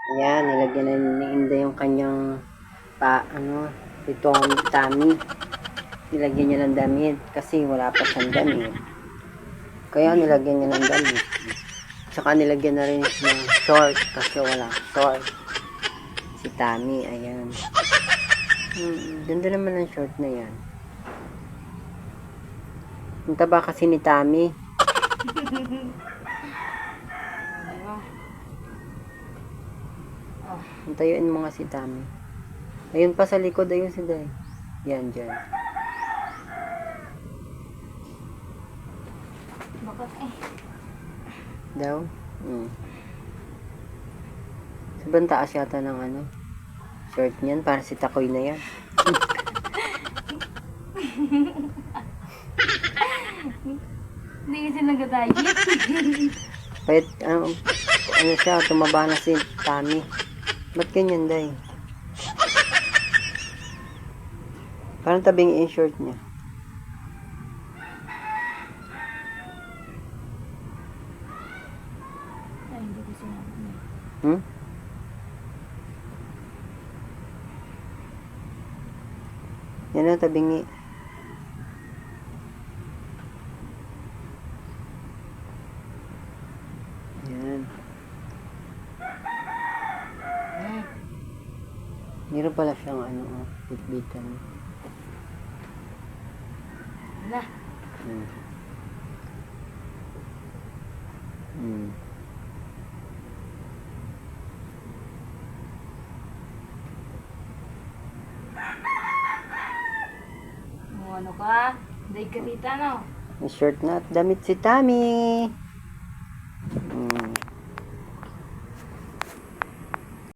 Ayan, nilagyan na ni Inday yung kanyang itong tummy. Nilagyan niya ng damit kasi wala pa siyang damit. Kaya nilagyan niya ng damit. Tsaka nilagyan na rin ng short kasi wala short. Si Tammy, ayan. Ganda naman ang short na yan. Ang taba kasi ni Tammy. Tayuin mo nga si Tammy. Ayun pa sa likod, ayun si Day. Yan, dyan. Bakit eh? Daw? Sobrang taas yata ng short niyan. Para si Takoy na yan. Hindi kasi nag-diet. Kahit, siya, tumaba na si Tammy. Ba't ganyan, Day? Parang tabing yung short niya. Ay, hindi ko sinabi. Yan ang tabingi. Yan. Meron pala siyang bitbitan. Na. Ano ka? Day ka tita, no? May short na at damit si Tammy.